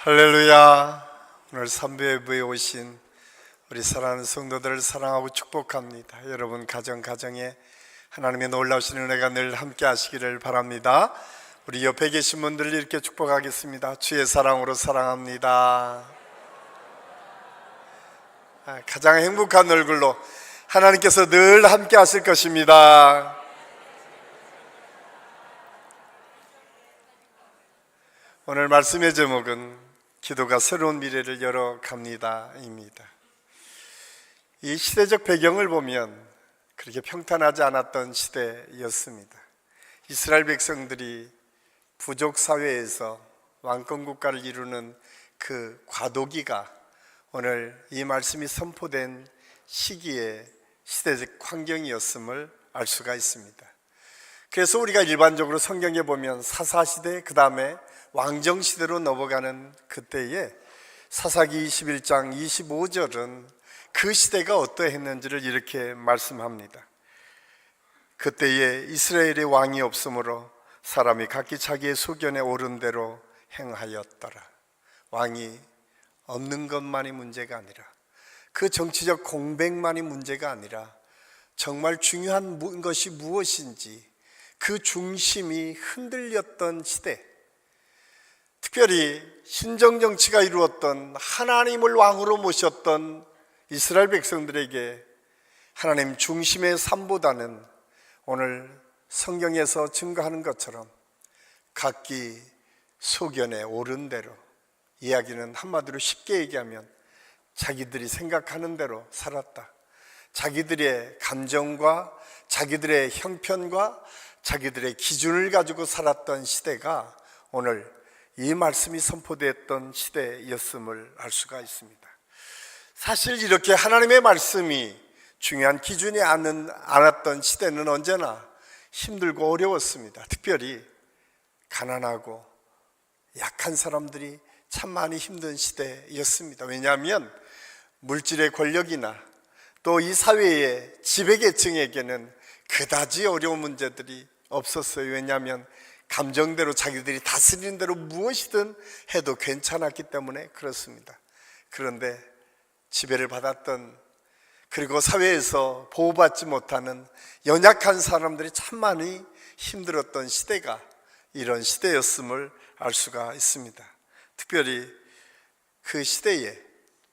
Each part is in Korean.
할렐루야. 오늘 삼배부에 오신 우리 사랑하는 성도들을 사랑하고 축복합니다. 여러분 가정에 하나님의 놀라우신 은혜가 늘 함께 하시기를 바랍니다. 우리 옆에 계신 분들을 이렇게 축복하겠습니다. 주의 사랑으로 사랑합니다. 가장 행복한 얼굴로 하나님께서 늘 함께 하실 것입니다. 오늘 말씀의 제목은 기도가 새로운 미래를 열어갑니다 입니다. 이 시대적 배경을 보면 그렇게 평탄하지 않았던 시대였습니다. 이스라엘 백성들이 부족 사회에서 왕권 국가를 이루는 그 과도기가 오늘 이 말씀이 선포된 시기의 시대적 환경이었음을 알 수가 있습니다. 그래서 우리가 일반적으로 성경에 보면 사사시대, 그 다음에 왕정시대로 넘어가는 그때에 사사기 21장 25절은 그 시대가 어떠했는지를 이렇게 말씀합니다. 그때에 이스라엘의 왕이 없으므로 사람이 각기 자기의 소견에 오른 대로 행하였더라. 왕이 없는 것만이 문제가 아니라, 그 정치적 공백만이 문제가 아니라 정말 중요한 것이 무엇인지 그 중심이 흔들렸던 시대, 특별히 신정정치가 이루었던 하나님을 왕으로 모셨던 이스라엘 백성들에게 하나님 중심의 삶보다는 오늘 성경에서 증거하는 것처럼 각기 소견에 오른 대로, 이야기는 한마디로 쉽게 얘기하면 자기들이 생각하는 대로 살았다. 자기들의 감정과 자기들의 형편과 자기들의 기준을 가지고 살았던 시대가 오늘 이 말씀이 선포되었던 시대였음을 알 수가 있습니다. 사실 이렇게 하나님의 말씀이 중요한 기준이 않았던 시대는 언제나 힘들고 어려웠습니다. 특별히 가난하고 약한 사람들이 참 많이 힘든 시대였습니다. 왜냐하면 물질의 권력이나 또 이 사회의 지배계층에게는 그다지 어려운 문제들이 없었어요. 왜냐하면 감정대로 자기들이 다스리는 대로 무엇이든 해도 괜찮았기 때문에 그렇습니다. 그런데 지배를 받았던, 그리고 사회에서 보호받지 못하는 연약한 사람들이 참 많이 힘들었던 시대가 이런 시대였음을 알 수가 있습니다. 특별히 그 시대에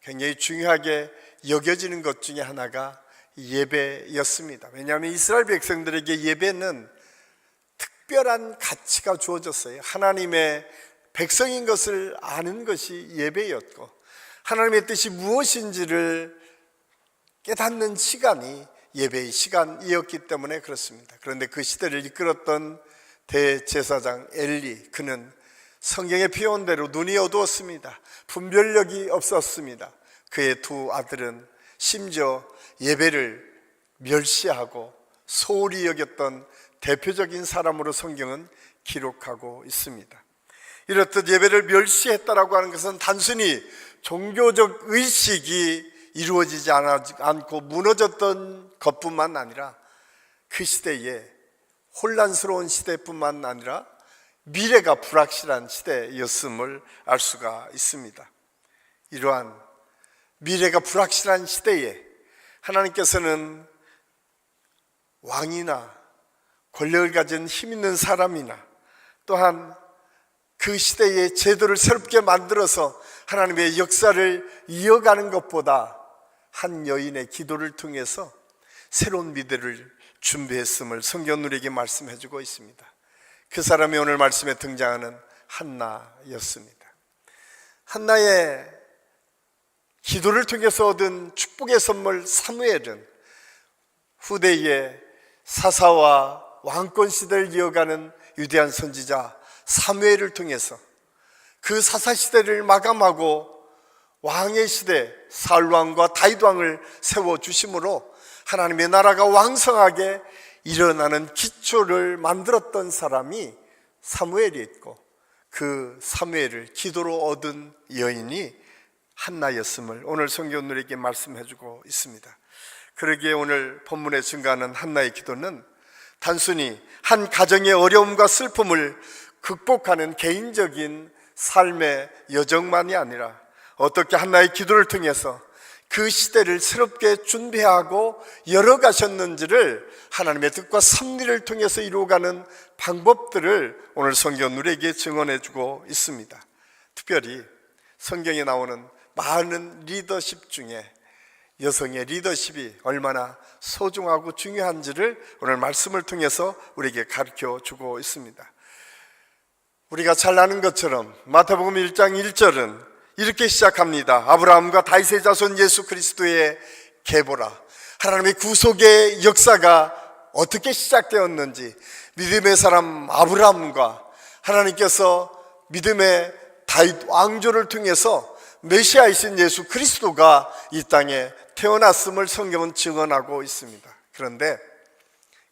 굉장히 중요하게 여겨지는 것 중에 하나가 예배였습니다. 왜냐하면 이스라엘 백성들에게 예배는 특별한 가치가 주어졌어요. 하나님의 백성인 것을 아는 것이 예배였고, 하나님의 뜻이 무엇인지를 깨닫는 시간이 예배의 시간이었기 때문에 그렇습니다. 그런데 그 시대를 이끌었던 대제사장 엘리, 그는 성경에 표현한 대로 눈이 어두웠습니다. 분별력이 없었습니다. 그의 두 아들은 심지어 예배를 멸시하고 소홀히 여겼던 대표적인 사람으로 성경은 기록하고 있습니다. 이렇듯 예배를 멸시했다라고 하는 것은 단순히 종교적 의식이 이루어지지 않고 무너졌던 것뿐만 아니라 그 시대에 혼란스러운 시대뿐만 아니라 미래가 불확실한 시대였음을 알 수가 있습니다. 이러한 미래가 불확실한 시대에 하나님께서는 왕이나 권력을 가진 힘 있는 사람이나 또한 그 시대의 제도를 새롭게 만들어서 하나님의 역사를 이어가는 것보다 한 여인의 기도를 통해서 새로운 미래를 준비했음을 성경 우리에게 말씀해주고 있습니다. 그 사람이 오늘 말씀에 등장하는 한나였습니다. 한나의 기도를 통해서 얻은 축복의 선물 사무엘은 후대의 사사와 왕권 시대를 이어가는 위대한 선지자 사무엘을 통해서 그 사사 시대를 마감하고 왕의 시대 사울왕과 다윗왕을 세워주심으로 하나님의 나라가 왕성하게 일어나는 기초를 만들었던 사람이 사무엘이 있고, 그 사무엘을 기도로 얻은 여인이 한나였음을 오늘 성경 우리에게 말씀해주고 있습니다. 그러기에 오늘 본문에 증가하는 한나의 기도는 단순히 한 가정의 어려움과 슬픔을 극복하는 개인적인 삶의 여정만이 아니라 어떻게 한나의 기도를 통해서 그 시대를 새롭게 준비하고 열어가셨는지를 하나님의 뜻과 섭리를 통해서 이루어가는 방법들을 오늘 성경 우리에게 증언해주고 있습니다. 특별히 성경에 나오는 많은 리더십 중에 여성의 리더십이 얼마나 소중하고 중요한지를 오늘 말씀을 통해서 우리에게 가르쳐주고 있습니다. 우리가 잘 아는 것처럼 마태복음 1장 1절은 이렇게 시작합니다. 아브라함과 다윗의 자손 예수 그리스도의 계보라. 하나님의 구속의 역사가 어떻게 시작되었는지, 믿음의 사람 아브라함과 하나님께서 믿음의 다윗 왕조를 통해서 메시아이신 예수 그리스도가 이 땅에 태어났음을 성경은 증언하고 있습니다. 그런데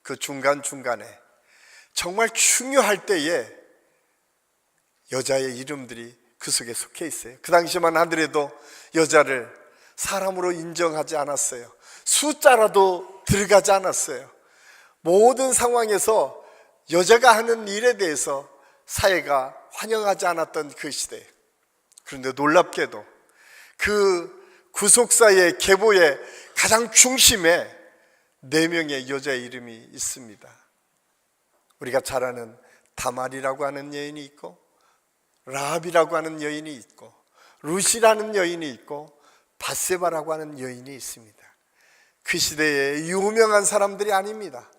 그 중간중간에 정말 중요할 때에 여자의 이름들이 그 속에 속해 있어요. 그 당시만 하더라도 여자를 사람으로 인정하지 않았어요. 숫자라도 들어가지 않았어요. 모든 상황에서 여자가 하는 일에 대해서 사회가 환영하지 않았던 그 시대. 그런데 놀랍게도 그 구속사의 계보의 가장 중심에 4명의 여자의 이름이 있습니다. 우리가 잘 아는 다말이라고 하는 여인이 있고, 라합이라고 하는 여인이 있고, 룻이라는 여인이 있고, 바세바라고 하는 여인이 있습니다. 그 시대에 유명한 사람들이 아닙니다.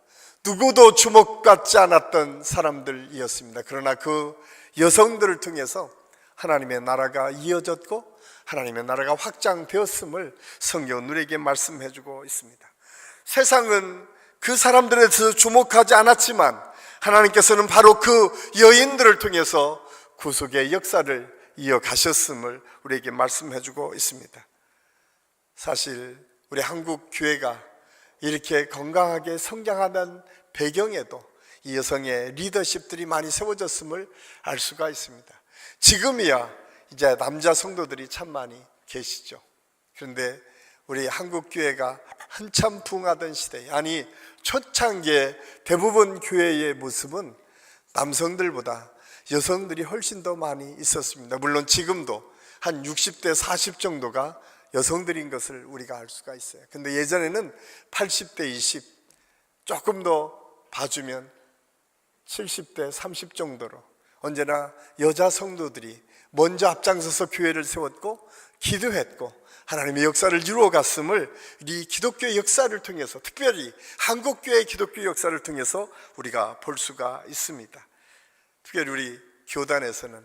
누구도 주목받지 않았던 사람들이었습니다. 그러나 그 여성들을 통해서 하나님의 나라가 이어졌고 하나님의 나라가 확장되었음을 성경은 우리에게 말씀해주고 있습니다. 세상은 그 사람들에 대해서 주목하지 않았지만 하나님께서는 바로 그 여인들을 통해서 구속의 역사를 이어가셨음을 우리에게 말씀해주고 있습니다. 사실 우리 한국 교회가 이렇게 건강하게 성장하는 배경에도 이 여성의 리더십들이 많이 세워졌음을 알 수가 있습니다. 지금이야 이제 남자 성도들이 참 많이 계시죠. 그런데 우리 한국 교회가 한참 부흥하던 시대, 아니 초창기에 대부분 교회의 모습은 남성들보다 여성들이 훨씬 더 많이 있었습니다. 물론 지금도 한 60대 40 정도가 여성들인 것을 우리가 알 수가 있어요. 근데 예전에는 80대 20, 조금 더 봐주면 70대 30 정도로 언제나 여자 성도들이 먼저 앞장서서 교회를 세웠고 기도했고 하나님의 역사를 이루어갔음을 이 기독교의 역사를 통해서, 특별히 한국교회의 기독교 역사를 통해서 우리가 볼 수가 있습니다. 특별히 우리 교단에서는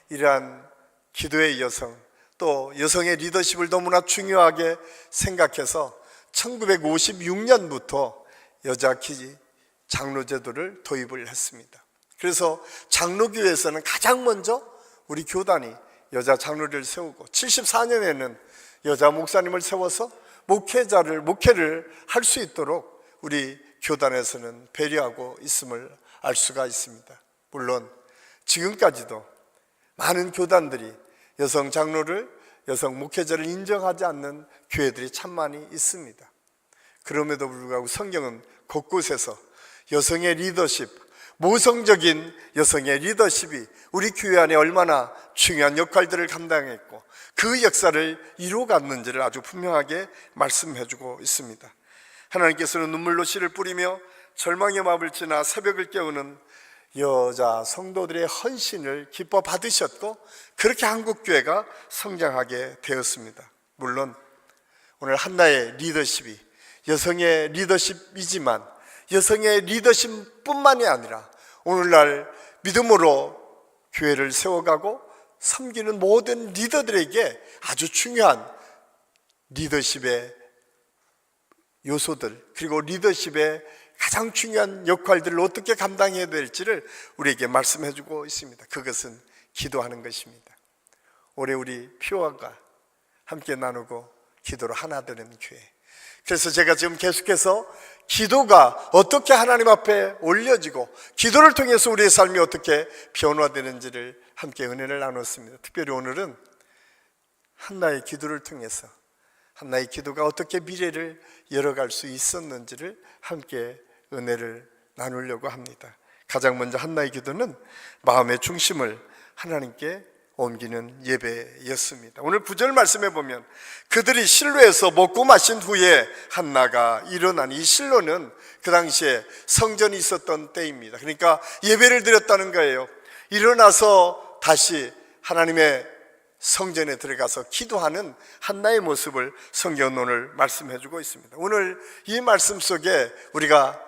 이러한 기도의 여성, 또 여성의 리더십을 너무나 중요하게 생각해서 1956년부터 여자 장로 제도를 도입을 했습니다. 그래서 장로교회에서는 가장 먼저 우리 교단이 여자 장로를 세우고 74년에는 여자 목사님을 세워서 목회를 할 수 있도록 우리 교단에서는 배려하고 있음을 알 수가 있습니다. 물론 지금까지도 많은 교단들이 여성 장로를, 여성 목회자를 인정하지 않는 교회들이 참 많이 있습니다. 그럼에도 불구하고 성경은 곳곳에서 여성의 리더십, 모성적인 여성의 리더십이 우리 교회 안에 얼마나 중요한 역할들을 감당했고 그 역사를 이루어갔는지를 아주 분명하게 말씀해주고 있습니다. 하나님께서는 눈물로 씨를 뿌리며 절망의 마음을 지나 새벽을 깨우는 여자 성도들의 헌신을 기뻐 받으셨고 그렇게 한국교회가 성장하게 되었습니다. 물론 오늘 한나의 리더십이 여성의 리더십이지만 여성의 리더십뿐만이 아니라 오늘날 믿음으로 교회를 세워가고 섬기는 모든 리더들에게 아주 중요한 리더십의 요소들, 그리고 리더십의 가장 중요한 역할들을 어떻게 감당해야 될지를 우리에게 말씀해주고 있습니다. 그것은 기도하는 것입니다. 올해 우리 피오아가 함께 나누고 기도로 하나 되는 교회. 그래서 제가 지금 계속해서 기도가 어떻게 하나님 앞에 올려지고 기도를 통해서 우리의 삶이 어떻게 변화되는지를 함께 은혜를 나눴습니다. 특별히 오늘은 한나의 기도를 통해서 한나의 기도가 어떻게 미래를 열어갈 수 있었는지를 함께 은혜를 나누려고 합니다. 가장 먼저 한나의 기도는 마음의 중심을 하나님께 옮기는 예배였습니다. 오늘 9절 말씀해 보면 그들이 실로에서 먹고 마신 후에 한나가 일어나니, 이 실로는 그 당시에 성전이 있었던 때입니다. 그러니까 예배를 드렸다는 거예요. 일어나서 다시 하나님의 성전에 들어가서 기도하는 한나의 모습을 성경은 오늘 말씀해 주고 있습니다. 오늘 이 말씀 속에 우리가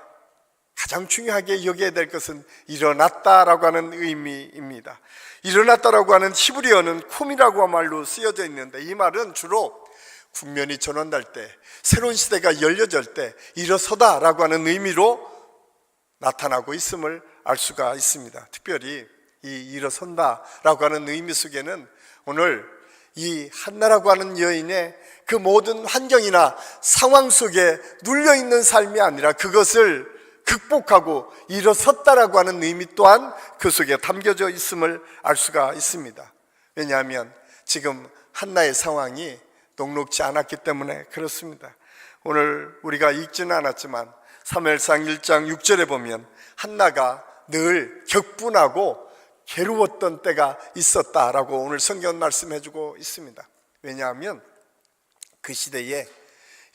가장 중요하게 여겨야 될 것은 일어났다라고 하는 의미입니다. 일어났다라고 하는 히브리어는 쿰이라고 말로 쓰여져 있는데, 이 말은 주로 국면이 전환될 때, 새로운 시대가 열려질 때 일어서다라고 하는 의미로 나타나고 있음을 알 수가 있습니다. 특별히 이 일어선다라고 하는 의미 속에는 오늘 이 한나라고 하는 여인의 그 모든 환경이나 상황 속에 눌려있는 삶이 아니라 그것을 극복하고 일어섰다라고 하는 의미 또한 그 속에 담겨져 있음을 알 수가 있습니다. 왜냐하면 지금 한나의 상황이 녹록지 않았기 때문에 그렇습니다. 오늘 우리가 읽지는 않았지만 사무엘상 1장 6절에 보면 한나가 늘 격분하고 괴로웠던 때가 있었다라고 오늘 성경 말씀해주고 있습니다. 왜냐하면 그 시대에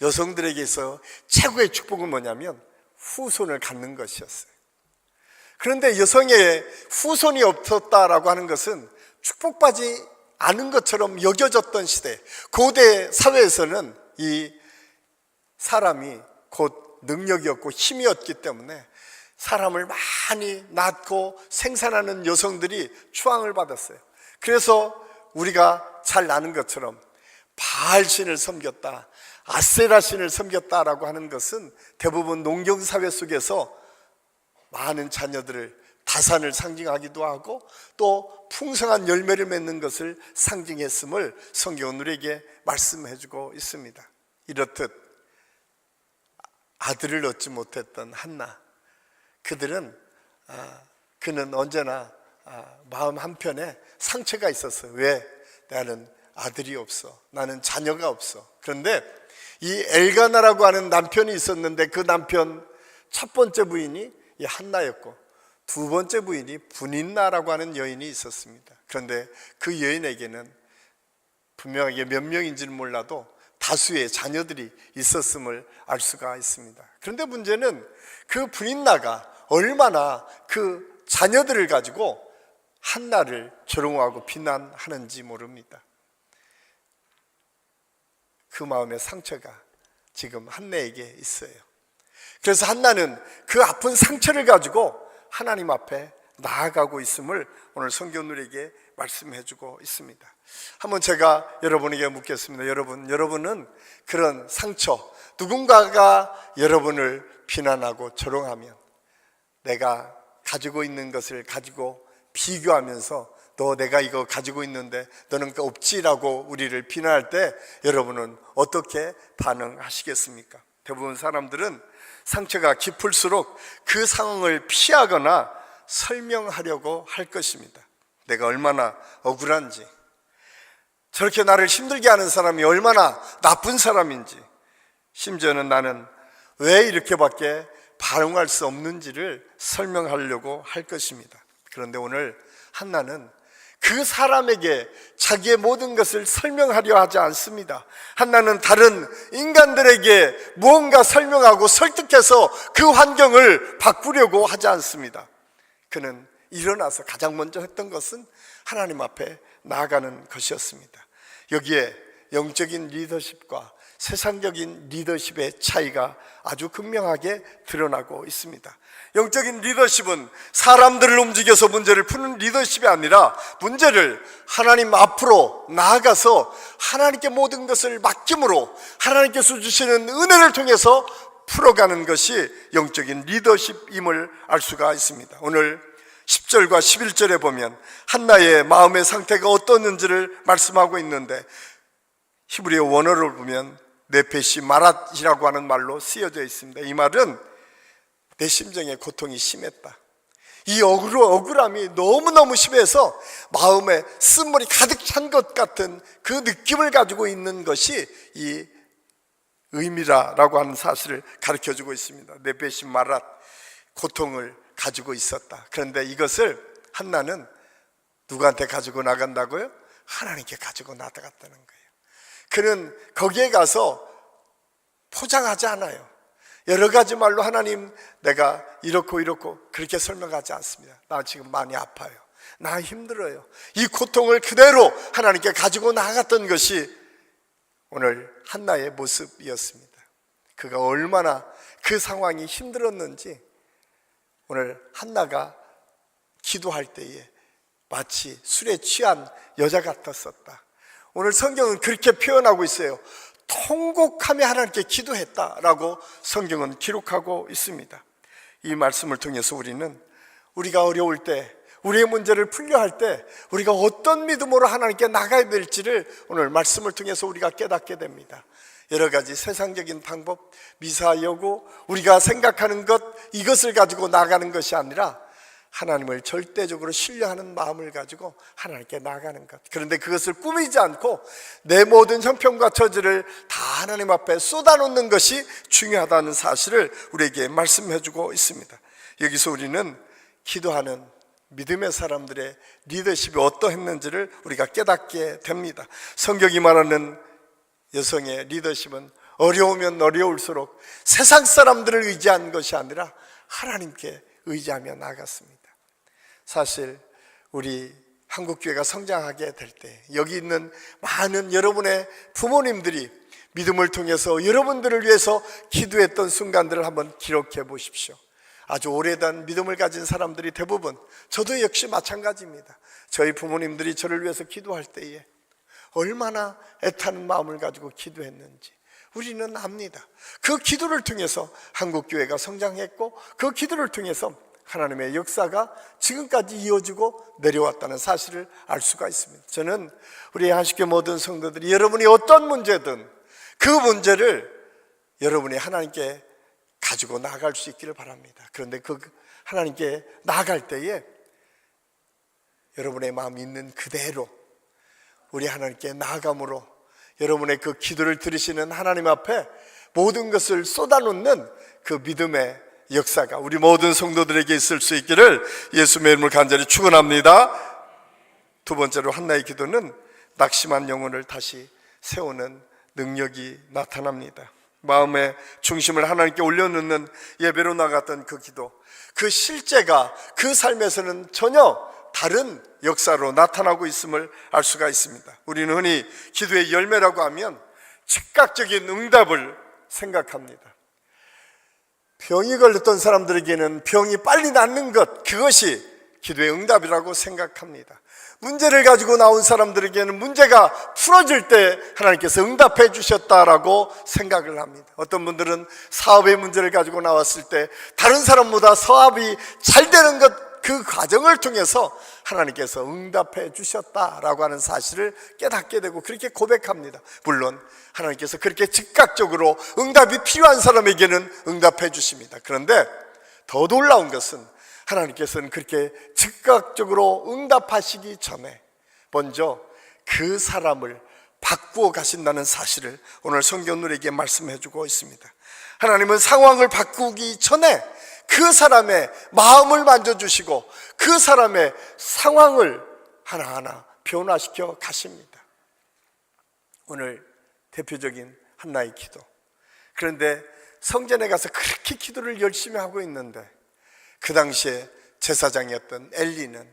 여성들에게서 최고의 축복은 뭐냐면 후손을 갖는 것이었어요. 그런데 여성의 후손이 없었다라고 하는 것은 축복받지 않은 것처럼 여겨졌던 시대, 고대 사회에서는 이 사람이 곧 능력이었고 힘이었기 때문에 사람을 많이 낳고 생산하는 여성들이 추앙을 받았어요. 그래서 우리가 잘 아는 것처럼 바알신을 섬겼다, 아세라신을 섬겼다라고 하는 것은 대부분 농경사회 속에서 많은 자녀들을, 다산을 상징하기도 하고 또 풍성한 열매를 맺는 것을 상징했음을 성경은 우리에게 말씀해주고 있습니다. 이렇듯 아들을 얻지 못했던 한나, 그는 언제나 마음 한편에 상처가 있었어요. 왜? 나는 아들이 없어, 나는 자녀가 없어. 그런데 이 엘가나라고 하는 남편이 있었는데 그 남편 첫 번째 부인이 이 한나였고 두 번째 부인이 분인나라고 하는 여인이 있었습니다. 그런데 그 여인에게는 분명하게 몇 명인지는 몰라도 다수의 자녀들이 있었음을 알 수가 있습니다. 그런데 문제는 그 분인나가 얼마나 그 자녀들을 가지고 한나를 조롱하고 비난하는지 모릅니다. 그 마음의 상처가 지금 한나에게 있어요. 그래서 한나는 그 아픈 상처를 가지고 하나님 앞에 나아가고 있음을 오늘 성경 우리에게 말씀해주고 있습니다. 한번 제가 여러분에게 묻겠습니다. 여러분은 그런 상처, 누군가가 여러분을 비난하고 조롱하면 내가 가지고 있는 것을 가지고 비교하면서 내가 이거 가지고 있는데 너는 없지라고 우리를 비난할 때 여러분은 어떻게 반응하시겠습니까? 대부분 사람들은 상처가 깊을수록 그 상황을 피하거나 설명하려고 할 것입니다. 내가 얼마나 억울한지, 저렇게 나를 힘들게 하는 사람이 얼마나 나쁜 사람인지, 심지어는 나는 왜 이렇게밖에 반응할 수 없는지를 설명하려고 할 것입니다. 그런데 오늘 한나는 그 사람에게 자기의 모든 것을 설명하려 하지 않습니다. 한나는 다른 인간들에게 무언가 설명하고 설득해서 그 환경을 바꾸려고 하지 않습니다. 그는 일어나서 가장 먼저 했던 것은 하나님 앞에 나아가는 것이었습니다. 여기에 영적인 리더십과 세상적인 리더십의 차이가 아주 극명하게 드러나고 있습니다. 영적인 리더십은 사람들을 움직여서 문제를 푸는 리더십이 아니라 문제를 하나님 앞으로 나아가서 하나님께 모든 것을 맡김으로 하나님께서 주시는 은혜를 통해서 풀어가는 것이 영적인 리더십임을 알 수가 있습니다. 오늘 10절과 11절에 보면 한나의 마음의 상태가 어떠했는지를 말씀하고 있는데, 히브리어 원어를 보면 네페시 마랏이라고 하는 말로 쓰여져 있습니다. 이 말은 내 심정의 고통이 심했다, 이 억울함이 너무너무 심해서 마음에 쓴물이 가득 찬 것 같은 그 느낌을 가지고 있는 것이 이 의미라고 하는 사실을 가르쳐주고 있습니다. 네페시 마랏, 고통을 가지고 있었다. 그런데 이것을 한나는 누구한테 가지고 나간다고요? 하나님께 가지고 나갔다는 거예요. 그는 거기에 가서 포장하지 않아요. 여러 가지 말로 하나님 내가 이렇고 그렇게 설명하지 않습니다. 나 지금 많이 아파요. 나 힘들어요. 이 고통을 그대로 하나님께 가지고 나갔던 것이 오늘 한나의 모습이었습니다. 그가 얼마나 그 상황이 힘들었는지 오늘 한나가 기도할 때에 마치 술에 취한 여자 같았었다. 오늘 성경은 그렇게 표현하고 있어요. 통곡하며 하나님께 기도했다라고 성경은 기록하고 있습니다. 이 말씀을 통해서 우리가 어려울 때, 우리의 문제를 풀려 할 때 우리가 어떤 믿음으로 하나님께 나가야 될지를 오늘 말씀을 통해서 우리가 깨닫게 됩니다. 여러 가지 세상적인 방법, 미사여구, 우리가 생각하는 것, 이것을 가지고 나가는 것이 아니라 하나님을 절대적으로 신뢰하는 마음을 가지고 하나님께 나가는 것. 그런데 그것을 꾸미지 않고 내 모든 형편과 처지를 다 하나님 앞에 쏟아놓는 것이 중요하다는 사실을 우리에게 말씀해주고 있습니다. 여기서 우리는 기도하는 믿음의 사람들의 리더십이 어떠했는지를 우리가 깨닫게 됩니다. 성경이 말하는 여성의 리더십은 어려우면 어려울수록 세상 사람들을 의지한 것이 아니라 하나님께 의지하며 나갔습니다. 사실 우리 한국교회가 성장하게 될 때 여기 있는 많은 여러분의 부모님들이 믿음을 통해서 여러분들을 위해서 기도했던 순간들을 한번 기록해 보십시오. 아주 오래된 믿음을 가진 사람들이 대부분, 저도 역시 마찬가지입니다. 저희 부모님들이 저를 위해서 기도할 때에 얼마나 애타는 마음을 가지고 기도했는지 우리는 압니다. 그 기도를 통해서 한국교회가 성장했고 그 기도를 통해서 하나님의 역사가 지금까지 이어지고 내려왔다는 사실을 알 수가 있습니다. 저는 우리 한식교회 모든 성도들이 여러분이 어떤 문제든 그 문제를 여러분이 하나님께 가지고 나아갈 수 있기를 바랍니다. 그런데 그 하나님께 나아갈 때에 여러분의 마음이 있는 그대로 우리 하나님께 나아감으로 여러분의 그 기도를 들으시는 하나님 앞에 모든 것을 쏟아놓는 그 믿음의 역사가 우리 모든 성도들에게 있을 수 있기를 예수님의 이름을 간절히 축원합니다. 두 번째로 한나의 기도는 낙심한 영혼을 다시 세우는 능력이 나타납니다. 마음의 중심을 하나님께 올려놓는 예배로 나갔던 그 기도, 그 실제가 그 삶에서는 전혀 다른 역사로 나타나고 있음을 알 수가 있습니다. 우리는 흔히 기도의 열매라고 하면 즉각적인 응답을 생각합니다. 병이 걸렸던 사람들에게는 병이 빨리 낫는 것, 그것이 기도의 응답이라고 생각합니다. 문제를 가지고 나온 사람들에게는 문제가 풀어질 때 하나님께서 응답해 주셨다라고 생각을 합니다. 어떤 분들은 사업의 문제를 가지고 나왔을 때 다른 사람보다 사업이 잘 되는 것, 그 과정을 통해서 하나님께서 응답해 주셨다라고 하는 사실을 깨닫게 되고 그렇게 고백합니다. 물론 하나님께서 그렇게 즉각적으로 응답이 필요한 사람에게는 응답해 주십니다. 그런데 더 놀라운 것은 하나님께서는 그렇게 즉각적으로 응답하시기 전에 먼저 그 사람을 바꾸어 가신다는 사실을 오늘 성경 우리에게 말씀해 주고 있습니다. 하나님은 상황을 바꾸기 전에 그 사람의 마음을 만져주시고 그 사람의 상황을 하나하나 변화시켜 가십니다. 오늘 대표적인 한나의 기도. 그런데 성전에 가서 그렇게 기도를 열심히 하고 있는데 그 당시에 제사장이었던 엘리는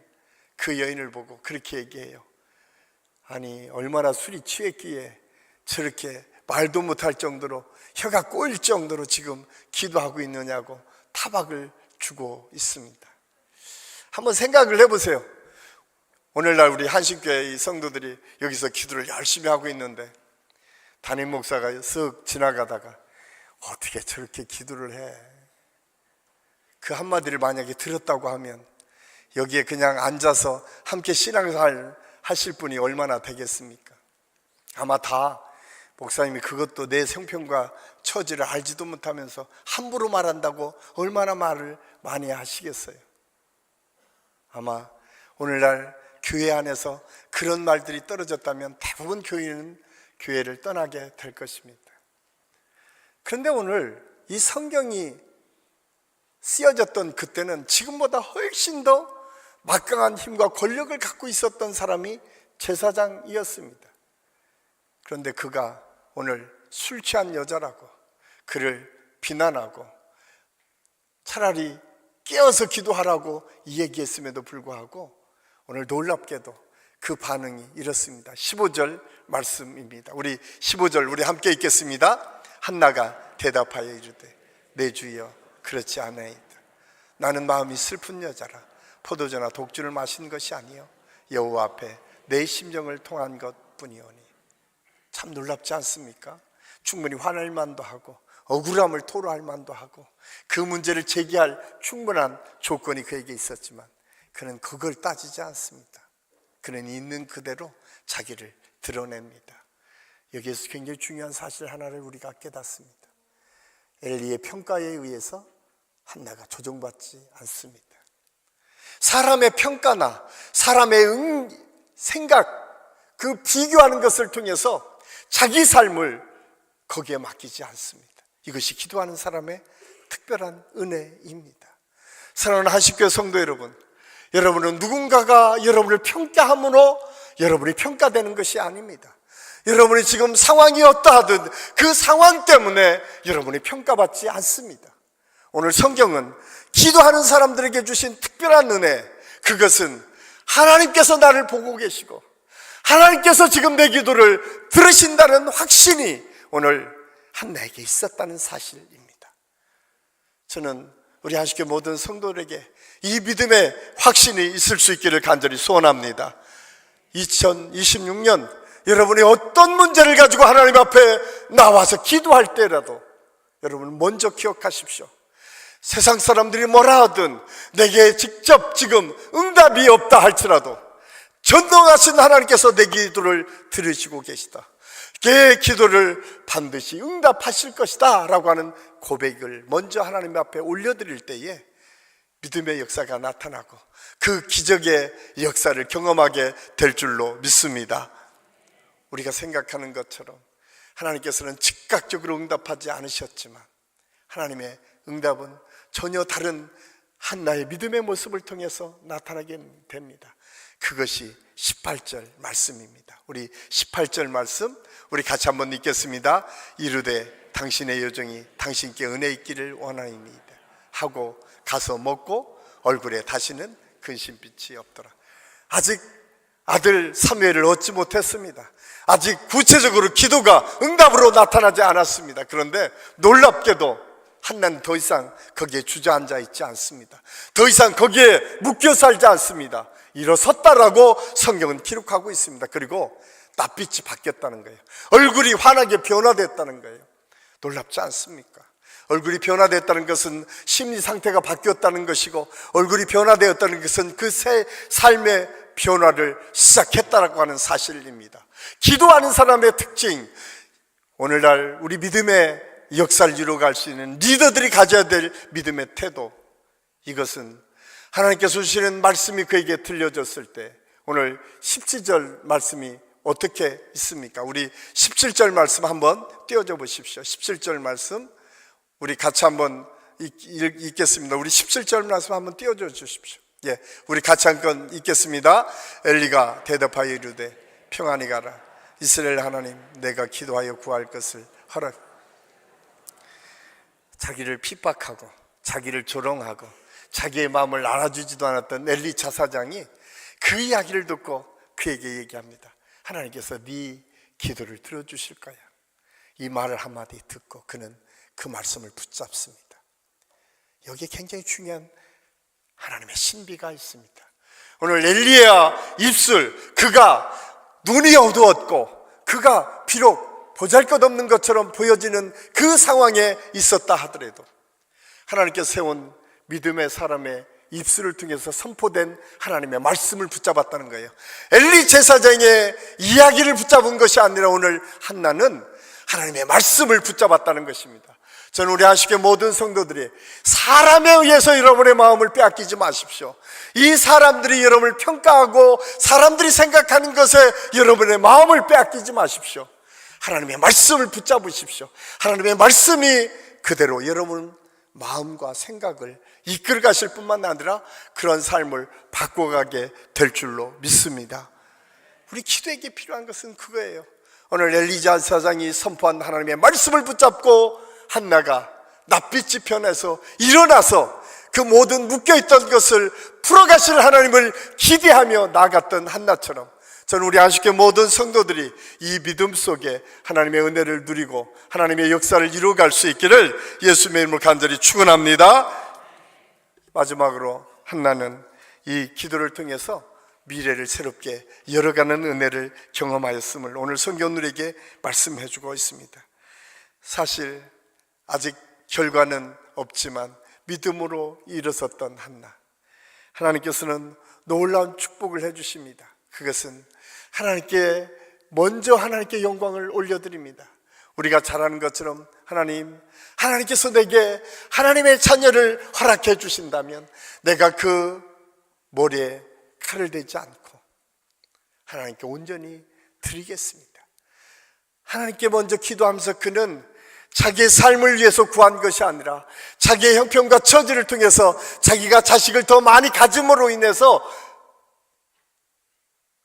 그 여인을 보고 그렇게 얘기해요. 아니, 얼마나 술이 취했기에 저렇게 말도 못할 정도로 혀가 꼬일 정도로 지금 기도하고 있느냐고 타박을 주고 있습니다. 한번 생각을 해보세요. 오늘날 우리 한식교회의 성도들이 여기서 기도를 열심히 하고 있는데 담임 목사가 쓱 지나가다가 어떻게 저렇게 기도를 해? 그 한마디를 만약에 들었다고 하면 여기에 그냥 앉아서 함께 신앙생활 하실 분이 얼마나 되겠습니까? 아마 다 목사님이 그것도 내 형편과 처지를 알지도 못하면서 함부로 말한다고 얼마나 말을 많이 하시겠어요? 아마 오늘날 교회 안에서 그런 말들이 떨어졌다면 대부분 교회를 떠나게 될 것입니다. 그런데 오늘 이 성경이 쓰여졌던 그때는 지금보다 훨씬 더 막강한 힘과 권력을 갖고 있었던 사람이 제사장이었습니다. 그런데 그가 오늘 술 취한 여자라고 그를 비난하고 차라리 깨어서 기도하라고 얘기했음에도 불구하고 오늘 놀랍게도 그 반응이 이렇습니다. 15절 말씀입니다. 우리 15절 우리 함께 읽겠습니다. 한나가 대답하여 이르되 내 주여 그렇지 아니이다. 나는 마음이 슬픈 여자라 포도주나 독주를 마신 것이 아니요 여호와 앞에 내 심정을 통한 것뿐이오니. 참 놀랍지 않습니까? 충분히 화낼 만도 하고 억울함을 토로할 만도 하고 그 문제를 제기할 충분한 조건이 그에게 있었지만 그는 그걸 따지지 않습니다. 그는 있는 그대로 자기를 드러냅니다. 여기에서 굉장히 중요한 사실 하나를 우리가 깨닫습니다. 엘리의 평가에 의해서 한나가 조종받지 않습니다. 사람의 평가나 사람의 생각, 그 비교하는 것을 통해서 자기 삶을 거기에 맡기지 않습니다. 이것이 기도하는 사람의 특별한 은혜입니다. 사랑하는 한식교회 성도 여러분, 여러분은 누군가가 여러분을 평가함으로 여러분이 평가되는 것이 아닙니다. 여러분이 지금 상황이 어떠하든 그 상황 때문에 여러분이 평가받지 않습니다. 오늘 성경은 기도하는 사람들에게 주신 특별한 은혜, 그것은 하나님께서 나를 보고 계시고 하나님께서 지금 내 기도를 들으신다는 확신이 오늘 한나에게 있었다는 사실입니다. 저는 우리 한식교회 모든 성도들에게 이 믿음의 확신이 있을 수 있기를 간절히 소원합니다. 2026년 여러분이 어떤 문제를 가지고 하나님 앞에 나와서 기도할 때라도 여러분 먼저 기억하십시오. 세상 사람들이 뭐라 하든 내게 직접 지금 응답이 없다 할지라도 전능하신 하나님께서 내 기도를 들으시고 계시다, 내 기도를 반드시 응답하실 것이다 라고 하는 고백을 먼저 하나님 앞에 올려드릴 때에 믿음의 역사가 나타나고 그 기적의 역사를 경험하게 될 줄로 믿습니다. 우리가 생각하는 것처럼 하나님께서는 즉각적으로 응답하지 않으셨지만 하나님의 응답은 전혀 다른 한나의 믿음의 모습을 통해서 나타나게 됩니다. 그것이 18절 말씀입니다. 우리 18절 말씀 우리 같이 한번 읽겠습니다. 이르되 당신의 여종이 당신께 은혜 있기를 원하나이다 하고 가서 먹고 얼굴에 다시는 근심빛이 없더라. 아직 아들 사무엘을 얻지 못했습니다. 아직 구체적으로 기도가 응답으로 나타나지 않았습니다. 그런데 놀랍게도 한나는 더 이상 거기에 주저앉아 있지 않습니다. 더 이상 거기에 묶여 살지 않습니다. 일어섰다라고 성경은 기록하고 있습니다. 그리고 낯빛이 바뀌었다는 거예요. 얼굴이 환하게 변화됐다는 거예요. 놀랍지 않습니까? 얼굴이 변화됐다는 것은 심리 상태가 바뀌었다는 것이고, 얼굴이 변화되었다는 것은 그 새 삶의 변화를 시작했다라고 하는 사실입니다. 기도하는 사람의 특징, 오늘날 우리 믿음의 역사를 이루어갈 수 있는 리더들이 가져야 될 믿음의 태도, 이것은 하나님께서 주시는 말씀이 그에게 들려졌을 때 오늘 17절 말씀이 어떻게 있습니까? 우리 17절 말씀 한번 띄워줘 보십시오. 17절 말씀 우리 같이 한번 읽겠습니다. 우리 17절 말씀 한번 띄워줘 주십시오. 예, 우리 같이 한번 읽겠습니다. 엘리가 대답하여 이르되 평안히 가라. 이스라엘 하나님, 내가 기도하여 구할 것을 하라. 자기를 핍박하고 자기를 조롱하고 자기의 마음을 알아주지도 않았던 엘리 제사장이 그 이야기를 듣고 그에게 얘기합니다. 하나님께서 네 기도를 들어주실 거야. 이 말을 한마디 듣고 그는 그 말씀을 붙잡습니다. 여기에 굉장히 중요한 하나님의 신비가 있습니다. 오늘 엘리야 입술, 그가 눈이 어두웠고 그가 비록 보잘것없는 것처럼 보여지는 그 상황에 있었다 하더라도 하나님께서 세운 믿음의 사람의 입술을 통해서 선포된 하나님의 말씀을 붙잡았다는 거예요. 엘리 제사장의 이야기를 붙잡은 것이 아니라 오늘 한나는 하나님의 말씀을 붙잡았다는 것입니다. 저는 우리 한식교회 모든 성도들이 사람에 의해서 여러분의 마음을 빼앗기지 마십시오. 이 사람들이 여러분을 평가하고 사람들이 생각하는 것에 여러분의 마음을 빼앗기지 마십시오. 하나님의 말씀을 붙잡으십시오. 하나님의 말씀이 그대로 여러분 마음과 생각을 이끌어 가실 뿐만 아니라 그런 삶을 바꿔가게 될 줄로 믿습니다. 우리 기도에게 필요한 것은 그거예요. 오늘 엘리자 사장이 선포한 하나님의 말씀을 붙잡고 한나가 낯빛이 변해서 일어나서 그 모든 묶여있던 것을 풀어가실 하나님을 기대하며 나아갔던 한나처럼 저는 우리 안식교 모든 성도들이 이 믿음 속에 하나님의 은혜를 누리고 하나님의 역사를 이루어갈 수 있기를 예수님의 이름으로 간절히 축원합니다. 마지막으로 한나는 이 기도를 통해서 미래를 새롭게 열어가는 은혜를 경험하였음을 오늘 성경들에게 말씀해주고 있습니다. 사실 아직 결과는 없지만 믿음으로 일어섰던 한나, 하나님께서는 놀라운 축복을 해주십니다. 그것은 하나님께 먼저 하나님께 영광을 올려드립니다. 우리가 잘 아는 것처럼 하나님께서 내게 하나님의 자녀를 허락해 주신다면 내가 그 머리에 칼을 대지 않고 하나님께 온전히 드리겠습니다. 하나님께 먼저 기도하면서 그는 자기의 삶을 위해서 구한 것이 아니라 자기의 형편과 처지를 통해서 자기가 자식을 더 많이 가짐으로 인해서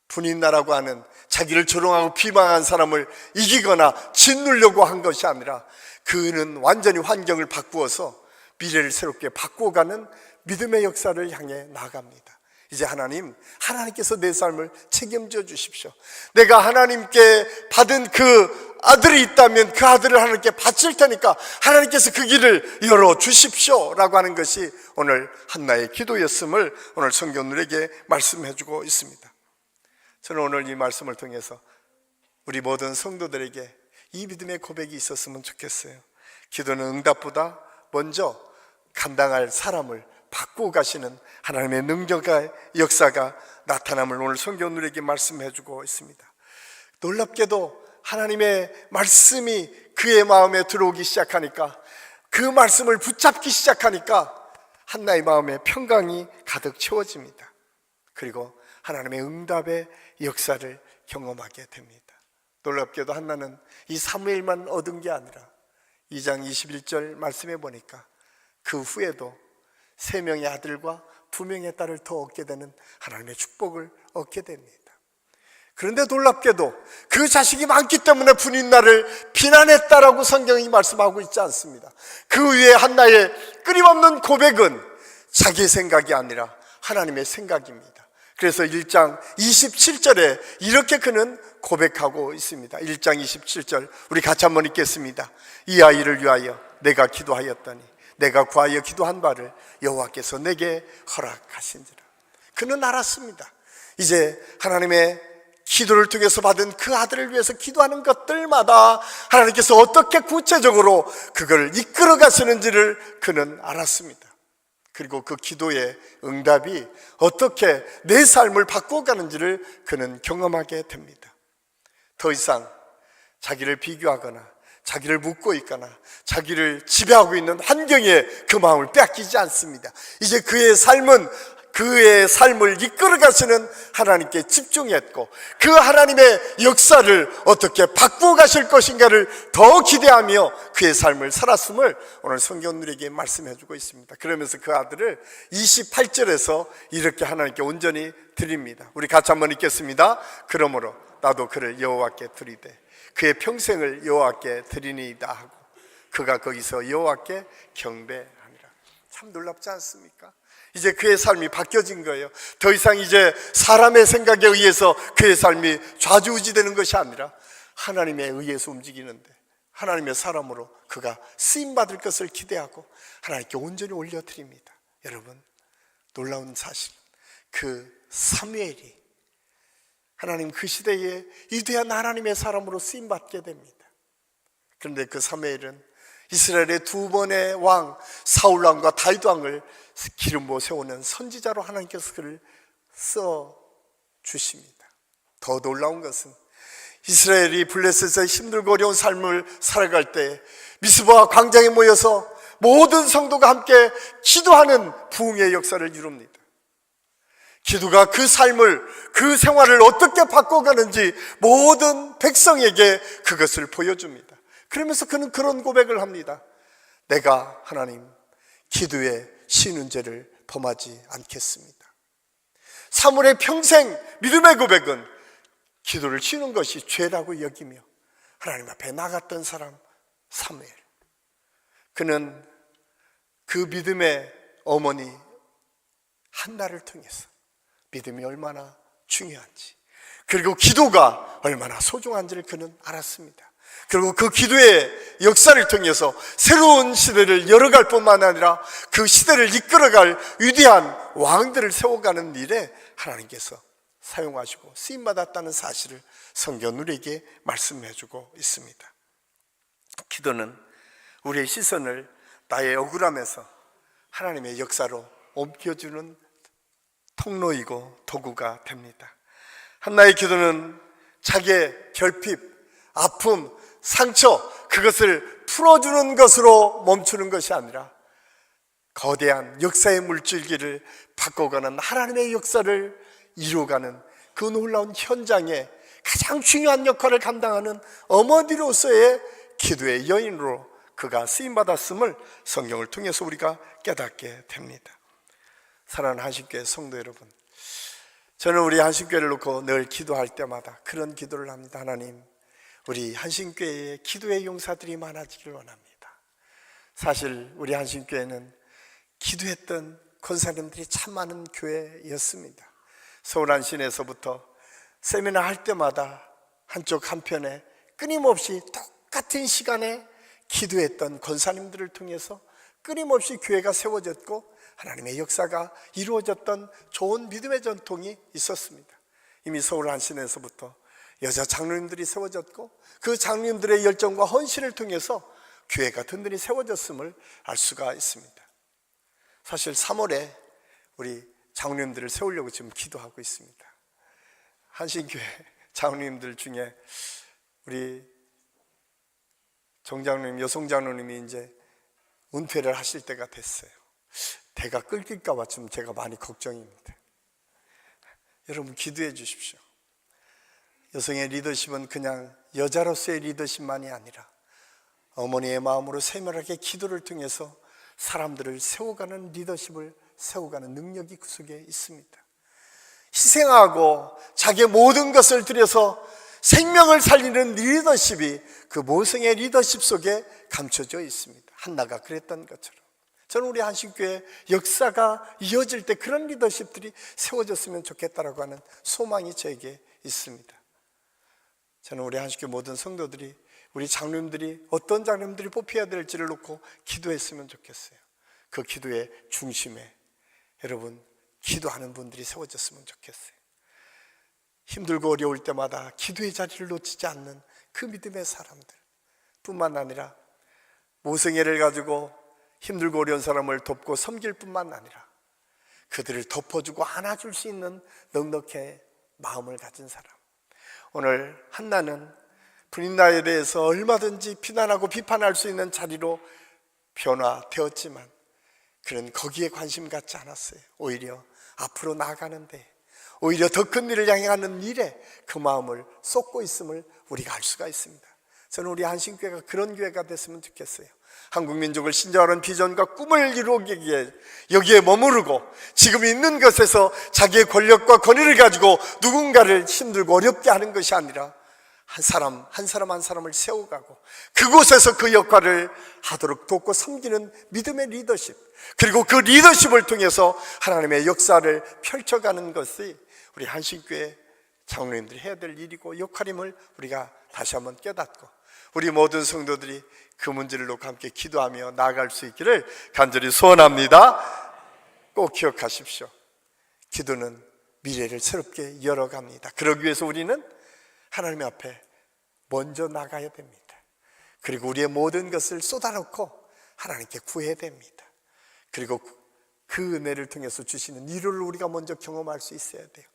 분인나라고 하는 자기를 조롱하고 비방한 사람을 이기거나 짓누려고 한 것이 아니라 그는 완전히 환경을 바꾸어서 미래를 새롭게 바꾸어가는 믿음의 역사를 향해 나아갑니다. 이제 하나님께서 내 삶을 책임져 주십시오. 내가 하나님께 받은 그 아들이 있다면 그 아들을 하나님께 바칠 테니까 하나님께서 그 길을 열어주십시오 라고 하는 것이 오늘 한나의 기도였음을 오늘 성경들에게 말씀해주고 있습니다. 저는 오늘 이 말씀을 통해서 우리 모든 성도들에게 이 믿음의 고백이 있었으면 좋겠어요. 기도는 응답보다 먼저 감당할 사람을 바꾸어 가시는 하나님의 능력과 역사가 나타남을 오늘 성경들에게 말씀해주고 있습니다. 놀랍게도 하나님의 말씀이 그의 마음에 들어오기 시작하니까, 그 말씀을 붙잡기 시작하니까 한나의 마음에 평강이 가득 채워집니다. 그리고 하나님의 응답의 역사를 경험하게 됩니다. 놀랍게도 한나는 이 사무엘만 얻은 게 아니라 2장 21절 말씀해 보니까 그 후에도 3명의 아들과 2명의 딸을 더 얻게 되는 하나님의 축복을 얻게 됩니다. 그런데 놀랍게도 그 자식이 많기 때문에 분인나를 비난했다라고 성경이 말씀하고 있지 않습니다. 그 위에 한나의 끊임없는 고백은 자기의 생각이 아니라 하나님의 생각입니다. 그래서 1장 27절에 이렇게 그는 고백하고 있습니다. 1장 27절 우리 같이 한번 읽겠습니다. 이 아이를 위하여 내가 기도하였더니 내가 구하여 기도한 바를 여호와께서 내게 허락하신지라. 그는 알았습니다. 이제 하나님의 기도를 통해서 받은 그 아들을 위해서 기도하는 것들마다 하나님께서 어떻게 구체적으로 그걸 이끌어 가시는지를 그는 알았습니다. 그리고 그 기도의 응답이 어떻게 내 삶을 바꿔가는지를 그는 경험하게 됩니다. 더 이상 자기를 비교하거나 자기를 묻고 있거나 자기를 지배하고 있는 환경에 그 마음을 빼앗기지 않습니다. 이제 그의 삶을 이끌어 가시는 하나님께 집중했고 그 하나님의 역사를 어떻게 바꾸어 가실 것인가를 더 기대하며 그의 삶을 살았음을 오늘 성경들에게 말씀해 주고 있습니다. 그러면서 그 아들을 28절에서 이렇게 하나님께 온전히 드립니다. 우리 같이 한번 읽겠습니다. 그러므로 나도 그를 여호와께 드리되 그의 평생을 여호와께 드리니이다 하고 그가 거기서 여호와께 경배하니라. 참 놀랍지 않습니까? 이제 그의 삶이 바뀌어진 거예요. 더 이상 이제 사람의 생각에 의해서 그의 삶이 좌지우지되는 것이 아니라 하나님에 의해서 움직이는데 하나님의 사람으로 그가 쓰임받을 것을 기대하고 하나님께 온전히 올려드립니다. 여러분, 놀라운 사실, 그 사무엘이 하나님 그 시대에 위대한 하나님의 사람으로 쓰임받게 됩니다. 그런데 그 사무엘은 이스라엘의 2번의 왕 사울 왕과 다윗 왕을 기름 부어 세우는 선지자로 하나님께서 그를 써 주십니다. 더 놀라운 것은 이스라엘이 블레셋에서 힘들고 어려운 삶을 살아갈 때 미스바 광장에 모여서 모든 성도가 함께 기도하는 부흥의 역사를 이룹니다. 기도가 그 삶을, 그 생활을 어떻게 바꿔가는지 모든 백성에게 그것을 보여줍니다. 그러면서 그는 그런 고백을 합니다. 내가 하나님 기도에 쉬는 죄를 범하지 않겠습니다. 사물의 평생 믿음의 고백은 기도를 쉬는 것이 죄라고 여기며 하나님 앞에 나갔던 사람 사무엘, 그는 그 믿음의 어머니 한나를 통해서 믿음이 얼마나 중요한지, 그리고 기도가 얼마나 소중한지를 그는 알았습니다. 그리고 그 기도의 역사를 통해서 새로운 시대를 열어갈 뿐만 아니라 그 시대를 이끌어갈 위대한 왕들을 세워가는 일에 하나님께서 사용하시고 쓰임받았다는 사실을 성경은 우리에게 말씀해주고 있습니다. 기도는 우리의 시선을 나의 억울함에서 하나님의 역사로 옮겨주는 통로이고 도구가 됩니다. 한나의 기도는 자기의 결핍, 아픔, 상처, 그것을 풀어주는 것으로 멈추는 것이 아니라 거대한 역사의 물줄기를 바꿔가는 하나님의 역사를 이루어가는 그 놀라운 현장에 가장 중요한 역할을 감당하는 어머니로서의 기도의 여인으로 그가 쓰임받았음을 성경을 통해서 우리가 깨닫게 됩니다. 사랑하는 한신교회 성도 여러분, 저는 우리 한신교회를 놓고 늘 기도할 때마다 그런 기도를 합니다. 하나님, 우리 한신교회에 기도의 용사들이 많아지길 원합니다. 사실 우리 한신교회는 기도했던 권사님들이 참 많은 교회였습니다. 서울 한신에서부터 세미나 할 때마다 한쪽 한편에 끊임없이 똑같은 시간에 기도했던 권사님들을 통해서 끊임없이 교회가 세워졌고 하나님의 역사가 이루어졌던 좋은 믿음의 전통이 있었습니다. 이미 서울 한신에서부터 여자 장로님들이 세워졌고 그 장로님들의 열정과 헌신을 통해서 교회가 든든히 세워졌음을 알 수가 있습니다. 사실 3월에 우리 장로님들을 세우려고 지금 기도하고 있습니다. 한신교회 장로님들 중에 우리 정장로님, 여성장로님이 이제 은퇴를 하실 때가 됐어요. 대가 끊길까 봐 지금 제가 많이 걱정입니다. 여러분 기도해 주십시오. 여성의 리더십은 그냥 여자로서의 리더십만이 아니라 어머니의 마음으로 세밀하게 기도를 통해서 사람들을 세워가는 리더십을 세워가는 능력이 그 속에 있습니다. 희생하고 자기의 모든 것을 들여서 생명을 살리는 리더십이 그 모성의 리더십 속에 감춰져 있습니다. 한나가 그랬던 것처럼 저는 우리 한신교회 역사가 이어질 때 그런 리더십들이 세워졌으면 좋겠다라고 하는 소망이 저에게 있습니다. 저는 우리 한신교회 모든 성도들이, 우리 장로님들이 어떤 장로님들이 뽑혀야 될지를 놓고 기도했으면 좋겠어요. 그 기도의 중심에 여러분 기도하는 분들이 세워졌으면 좋겠어요. 힘들고 어려울 때마다 기도의 자리를 놓치지 않는 그 믿음의 사람들 뿐만 아니라 모성애를 가지고 힘들고 어려운 사람을 돕고 섬길 뿐만 아니라 그들을 덮어주고 안아줄 수 있는 넉넉한 마음을 가진 사람. 오늘 한나는 브린나에 대해서 얼마든지 비난하고 비판할 수 있는 자리로 변화되었지만 그는 거기에 관심 갖지 않았어요. 오히려 앞으로 나아가는데, 오히려 더 큰 일을 향하는 일에 그 마음을 쏟고 있음을 우리가 알 수가 있습니다. 저는 우리 한신교회가 그런 교회가 됐으면 좋겠어요. 한국 민족을 신장하는 비전과 꿈을 이루기 위해 여기에 머무르고 지금 있는 것에서 자기의 권력과 권위를 가지고 누군가를 힘들고 어렵게 하는 것이 아니라 한 사람 한 사람을 세워가고 그곳에서 그 역할을 하도록 돕고 섬기는 믿음의 리더십, 그리고 그 리더십을 통해서 하나님의 역사를 펼쳐가는 것이 우리 한신교회 장로님들이 해야 될 일이고 역할임을 우리가 다시 한번 깨닫고 우리 모든 성도들이 그 문제를 놓고 함께 기도하며 나아갈 수 있기를 간절히 소원합니다. 꼭 기억하십시오. 기도는 미래를 새롭게 열어갑니다. 그러기 위해서 우리는 하나님 앞에 먼저 나가야 됩니다. 그리고 우리의 모든 것을 쏟아놓고 하나님께 구해야 됩니다. 그리고 그 은혜를 통해서 주시는 위로를 우리가 먼저 경험할 수 있어야 돼요.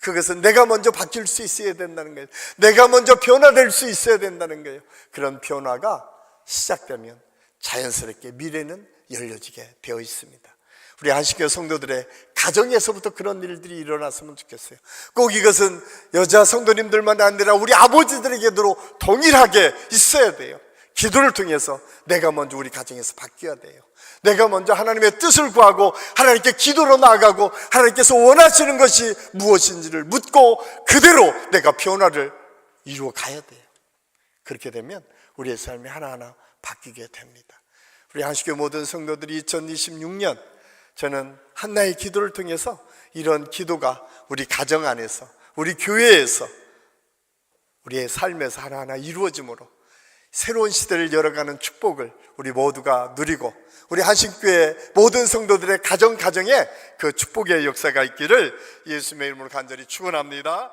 그것은 내가 먼저 바뀔 수 있어야 된다는 거예요. 내가 먼저 변화될 수 있어야 된다는 거예요. 그런 변화가 시작되면 자연스럽게 미래는 열려지게 되어 있습니다. 우리 한신교회 성도들의 가정에서부터 그런 일들이 일어났으면 좋겠어요. 꼭 이것은 여자 성도님들만 아니라 우리 아버지들에게도 동일하게 있어야 돼요. 기도를 통해서 내가 먼저 우리 가정에서 바뀌어야 돼요. 내가 먼저 하나님의 뜻을 구하고 하나님께 기도로 나아가고 하나님께서 원하시는 것이 무엇인지를 묻고 그대로 내가 변화를 이루어 가야 돼요. 그렇게 되면 우리의 삶이 하나하나 바뀌게 됩니다. 우리 한식교회 모든 성도들이 2026년 저는 한나의 기도를 통해서 이런 기도가 우리 가정 안에서 우리 교회에서 우리의 삶에서 하나하나 이루어짐으로 새로운 시대를 열어가는 축복을 우리 모두가 누리고 우리 한식교회 모든 성도들의 가정에 그 축복의 역사가 있기를 예수님의 이름으로 간절히 축원합니다.